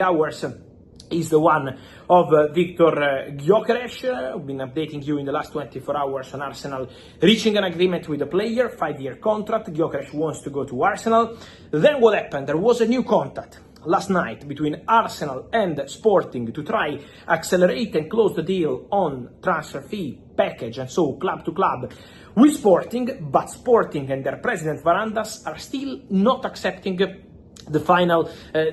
hours is the one of Victor Gyökeres. I've been updating you in the last 24 hours on Arsenal reaching an agreement with the player, 5-year contract. Gyökeres wants to go to Arsenal. Then what happened? There was a new contact last night between Arsenal and Sporting to try accelerate and close the deal on transfer fee package, and so club to club with Sporting, but Sporting and their president Varandas are still not accepting the final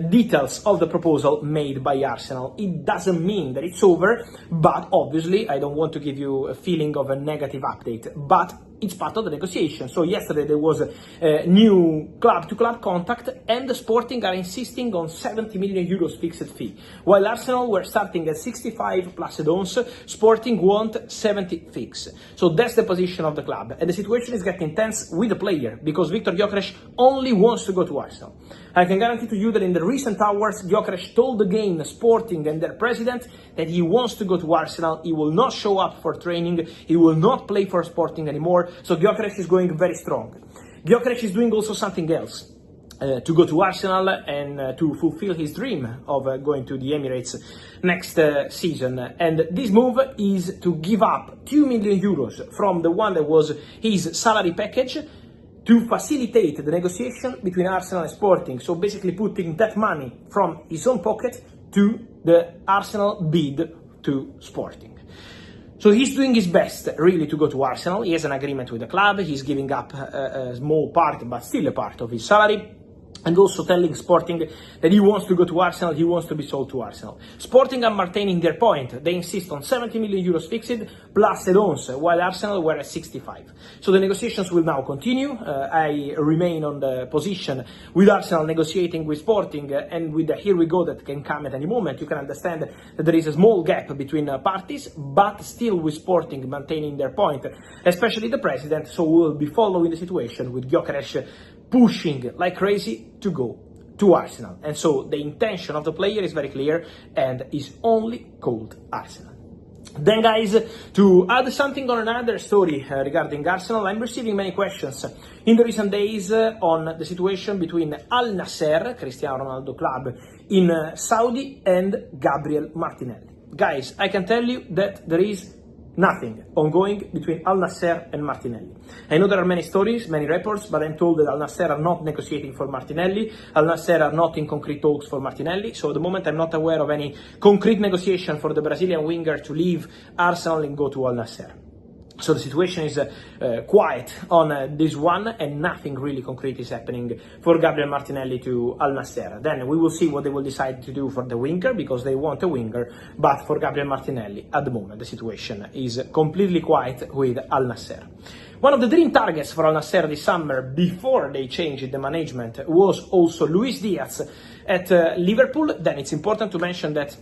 details of the proposal made by Arsenal. It doesn't mean that it's over, but obviously I don't want to give you a feeling of a negative update, but it's part of the negotiation. So yesterday there was a new club-to-club contact, and the Sporting are insisting on 70 million euros fixed fee. While Arsenal were starting at 65 plus add-ons, Sporting want 70 fix. So that's the position of the club. And the situation is getting tense with the player, because Victor Gyökeres only wants to go to Arsenal. I can guarantee to you that in the recent hours, Gyökeres told again Sporting and their president that he wants to go to Arsenal. He will not show up for training. He will not play for Sporting anymore. So Gyokeres is going very strong. Gyokeres is doing also something else to go to Arsenal and to fulfill his dream of going to the Emirates next season. And this move is to give up 2 million euros from the one that was his salary package to facilitate the negotiation between Arsenal and Sporting. So basically putting that money from his own pocket to the Arsenal bid to Sporting. So he's doing his best, really, to go to Arsenal. He has an agreement with the club. He's giving up a small part, but still a part of his salary. And also telling Sporting that he wants to go to Arsenal, he wants to be sold to Arsenal. Sporting are maintaining their point. They insist on 70 million euros fixed plus add-ons, while Arsenal were at 65. So the negotiations will now continue. I remain on the position with Arsenal negotiating with Sporting, and with the here we go that can come at any moment. You can understand that there is a small gap between parties, but still with Sporting maintaining their point, especially the president. So we'll be following the situation with Gyökeres pushing like crazy to go to Arsenal. And so the intention of the player is very clear and is only called Arsenal. Then guys, to add something on another story regarding Arsenal, I'm receiving many questions in the recent days on the situation between Al Nassr, Cristiano Ronaldo club in Saudi, and Gabriel Martinelli. Guys, I can tell you that there is nothing ongoing between Al Nassr and Martinelli. I know there are many stories, many reports, but I'm told that Al Nassr are not negotiating for Martinelli. Al Nassr are not in concrete talks for Martinelli. So at the moment I'm not aware of any concrete negotiation for the Brazilian winger to leave Arsenal and go to Al Nassr. So the situation is quiet on this one, and nothing really concrete is happening for Gabriel Martinelli to Al Nassr. Then we will see what they will decide to do for the winger, because they want a winger, but for Gabriel Martinelli, at the moment, the situation is completely quiet with Al Nassr. One of the dream targets for Al Nassr this summer, before they changed the management, was also Luis Diaz at Liverpool. Then it's important to mention that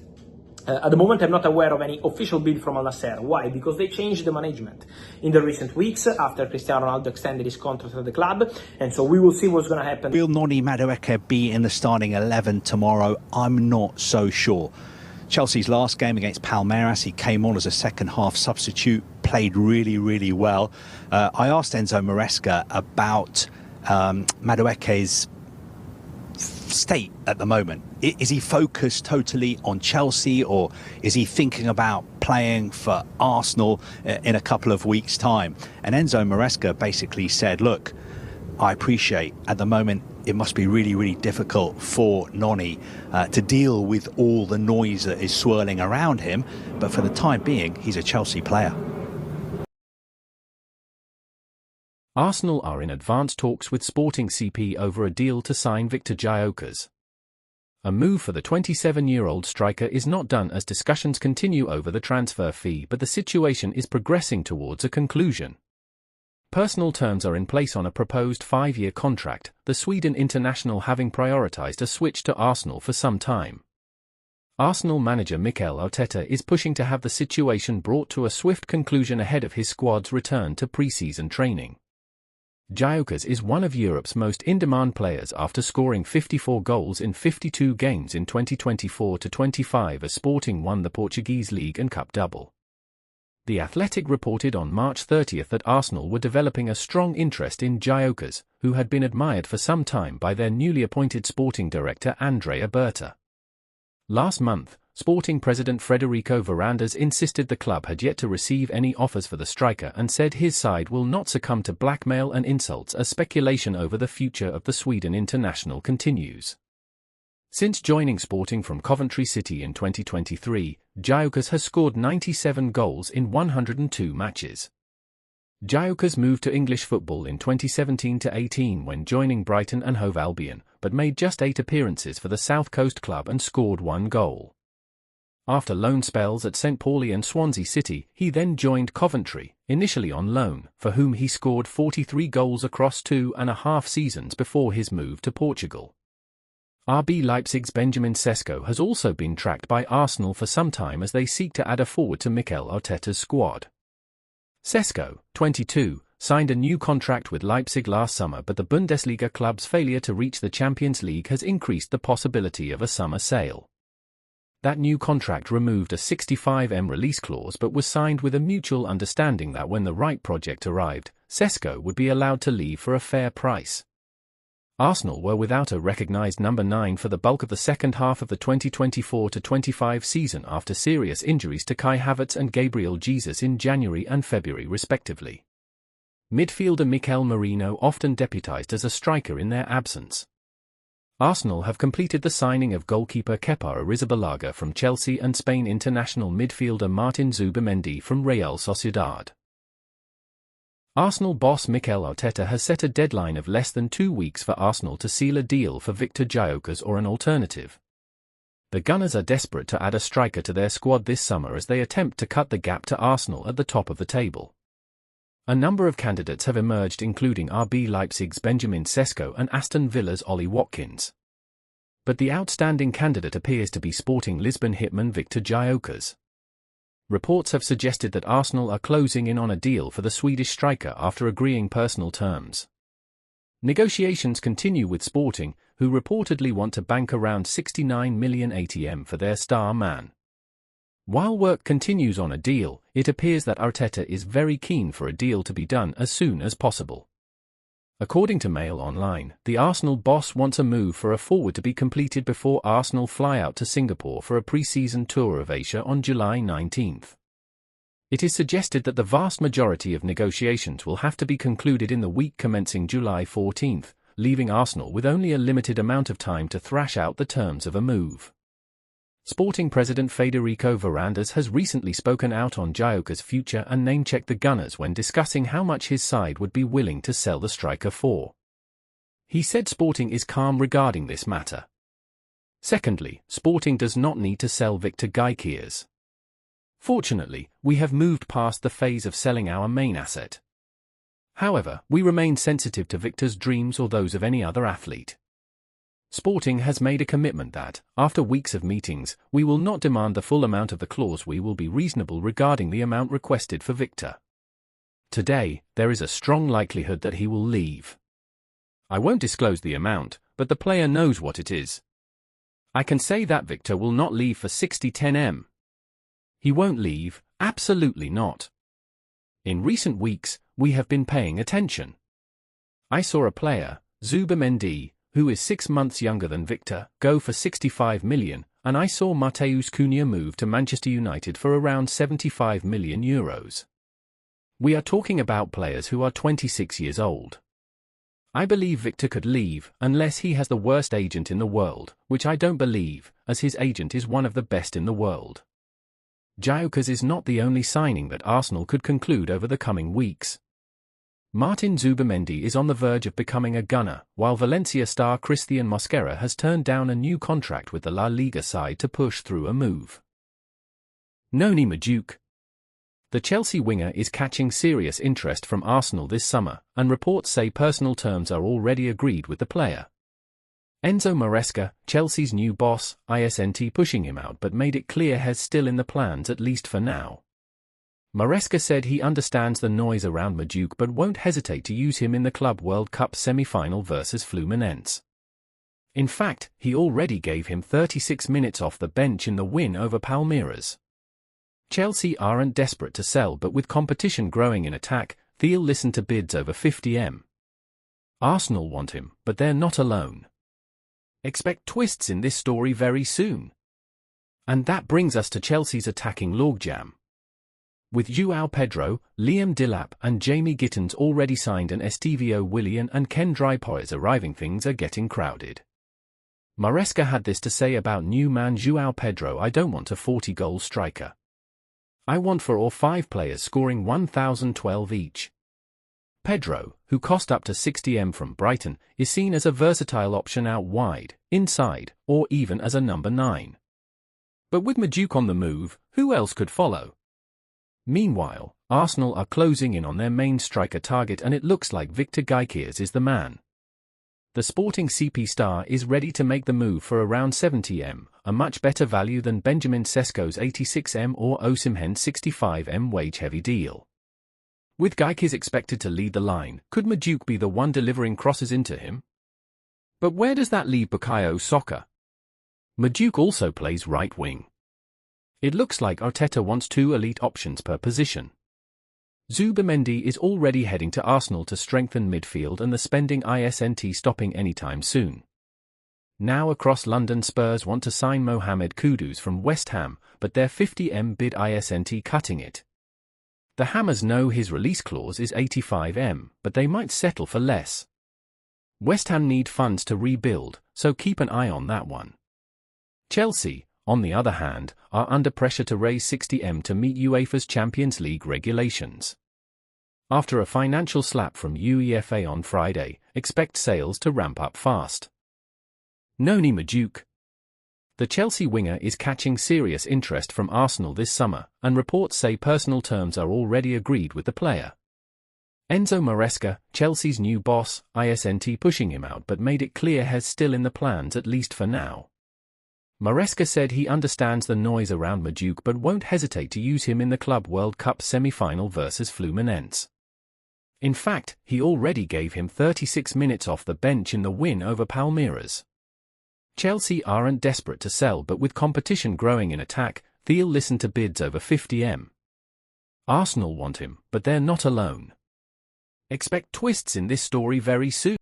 at the moment, I'm not aware of any official bid from Al Nassr. Why? Because they changed the management in the recent weeks after Cristiano Ronaldo extended his contract at the club. And so we will see what's going to happen. Will Noni Madueke be in the starting 11 tomorrow? I'm not so sure. Chelsea's last game against Palmeiras, he came on as a second-half substitute, played really, really well. I asked Enzo Maresca about Madueke's state at the moment. Is he focused totally on Chelsea, or is he thinking about playing for Arsenal in a couple of weeks' time? And Enzo Maresca basically said, look, I appreciate at the moment it must be really, really difficult for Noni to deal with all the noise that is swirling around him, but for the time being, he's a Chelsea player. Arsenal are in advanced talks with Sporting CP over a deal to sign Victor Gyökeres. A move for the 27-year-old striker is not done as discussions continue over the transfer fee, but the situation is progressing towards a conclusion. Personal terms are in place on a proposed 5-year contract, the Sweden international having prioritised a switch to Arsenal for some time. Arsenal manager Mikel Arteta is pushing to have the situation brought to a swift conclusion ahead of his squad's return to pre-season training. Gyökeres is one of Europe's most in-demand players after scoring 54 goals in 52 games in 2024-25 as Sporting won the Portuguese League and Cup double. The Athletic reported on March 30th that Arsenal were developing a strong interest in Gyökeres, who had been admired for some time by their newly appointed sporting director Andrea Berta. Last month, Sporting president Federico Varandas insisted the club had yet to receive any offers for the striker and said his side will not succumb to blackmail and insults as speculation over the future of the Sweden international continues. Since joining Sporting from Coventry City in 2023, Gyökeres has scored 97 goals in 102 matches. Gyökeres moved to English football in 2017-18 when joining Brighton and Hove Albion, but made just 8 appearances for the South Coast club and scored 1 goal. After loan spells at St Pauli and Swansea City, he then joined Coventry, initially on loan, for whom he scored 43 goals across 2.5 seasons before his move to Portugal. RB Leipzig's Benjamin Sesko has also been tracked by Arsenal for some time as they seek to add a forward to Mikel Arteta's squad. Sesko, 22, signed a new contract with Leipzig last summer, but the Bundesliga club's failure to reach the Champions League has increased the possibility of a summer sale. That new contract removed a 65M release clause but was signed with a mutual understanding that when the right project arrived, Sesko would be allowed to leave for a fair price. Arsenal were without a recognised number 9 for the bulk of the second half of the 2024-25 season after serious injuries to Kai Havertz and Gabriel Jesus in January and February respectively. Midfielder Mikel Merino often deputised as a striker in their absence. Arsenal have completed the signing of goalkeeper Kepa Arrizabalaga from Chelsea and Spain international midfielder Martin Zubimendi from Real Sociedad. Arsenal boss Mikel Arteta has set a deadline of less than 2 weeks for Arsenal to seal a deal for Viktor Gyökeres or an alternative. The Gunners are desperate to add a striker to their squad this summer as they attempt to cut the gap to Arsenal at the top of the table. A number of candidates have emerged, including RB Leipzig's Benjamin Sesko and Aston Villa's Ollie Watkins. But the outstanding candidate appears to be Sporting Lisbon hitman Viktor Gyökeres. Reports have suggested that Arsenal are closing in on a deal for the Swedish striker after agreeing personal terms. Negotiations continue with Sporting, who reportedly want to bank around 69 million ATM for their star man. While work continues on a deal, it appears that Arteta is very keen for a deal to be done as soon as possible. According to Mail Online, the Arsenal boss wants a move for a forward to be completed before Arsenal fly out to Singapore for a pre-season tour of Asia on July 19. It is suggested that the vast majority of negotiations will have to be concluded in the week commencing July 14, leaving Arsenal with only a limited amount of time to thrash out the terms of a move. Sporting president Federico Varandas has recently spoken out on Gyökeres' future and name-checked the Gunners when discussing how much his side would be willing to sell the striker for. He said Sporting is calm regarding this matter. Secondly, Sporting does not need to sell Viktor Gyökeres. Fortunately, we have moved past the phase of selling our main asset. However, we remain sensitive to Viktor's dreams or those of any other athlete. Sporting has made a commitment that, after weeks of meetings, we will not demand the full amount of the clause. We will be reasonable regarding the amount requested for Viktor. Today, there is a strong likelihood that he will leave. I won't disclose the amount, but the player knows what it is. I can say that Viktor will not leave for 60-10M. He won't leave, absolutely not. In recent weeks, we have been paying attention. I saw a player, Zubimendi, who is 6 months younger than Viktor, go for 65 million, and I saw Matheus Cunha move to Manchester United for around 75 million euros. We are talking about players who are 26 years old. I believe Viktor could leave, unless he has the worst agent in the world, which I don't believe, as his agent is one of the best in the world. Gyökeres is not the only signing that Arsenal could conclude over the coming weeks. Martin Zubimendi is on the verge of becoming a Gunner, while Valencia star Christian Mosquera has turned down a new contract with the La Liga side to push through a move. Noni Madueke. The Chelsea winger is catching serious interest from Arsenal this summer, and reports say personal terms are already agreed with the player. Enzo Maresca, Chelsea's new boss, isn't pushing him out but made it clear he's still in the plans at least for now. Maresca said he understands the noise around Madueke but won't hesitate to use him in the Club World Cup semi-final versus Fluminense. In fact, he already gave him 36 minutes off the bench in the win over Palmeiras. Chelsea aren't desperate to sell, but with competition growing in attack, they'll listen to bids over 50M. Arsenal want him, but they're not alone. Expect twists in this story very soon. And that brings us to Chelsea's attacking logjam. With João Pedro, Liam Delap and Jamie Gittins already signed and Estevao Willian and Ken Drypois arriving, things are getting crowded. Maresca had this to say about new man João Pedro: "I don't want a 40-goal striker. I want 4 or 5 players scoring 1,012 each." Pedro, who cost up to 60M from Brighton, is seen as a versatile option out wide, inside, or even as a number 9. But with Madueke on the move, who else could follow? Meanwhile, Arsenal are closing in on their main striker target, and it looks like Victor Gyökeres is the man. The Sporting CP star is ready to make the move for around 70M, a much better value than Benjamin Sesko's 86M or Osimhen's 65M wage-heavy deal. With Gyökeres expected to lead the line, could Madueke be the one delivering crosses into him? But where does that leave Bukayo Saka? Madueke also plays right wing. It looks like Arteta wants 2 elite options per position. Zubimendi is already heading to Arsenal to strengthen midfield, and the spending isn't stopping anytime soon. Now across London, Spurs want to sign Mohamed Kudus from West Ham, but their 50M bid isn't cutting it. The Hammers know his release clause is 85M, but they might settle for less. West Ham need funds to rebuild, so keep an eye on that one. Chelsea, on the other hand, are under pressure to raise 60M to meet UEFA's Champions League regulations. After a financial slap from UEFA on Friday, expect sales to ramp up fast. Noni Madueke. The Chelsea winger is catching serious interest from Arsenal this summer, and reports say personal terms are already agreed with the player. Enzo Maresca, Chelsea's new boss, isn't pushing him out, but made it clear he's still in the plans, at least for now. Maresca said he understands the noise around Madueke but won't hesitate to use him in the Club World Cup semi-final versus Fluminense. In fact, he already gave him 36 minutes off the bench in the win over Palmeiras. Chelsea aren't desperate to sell, but with competition growing in attack, they'll listen to bids over 50M. Arsenal want him, but they're not alone. Expect twists in this story very soon.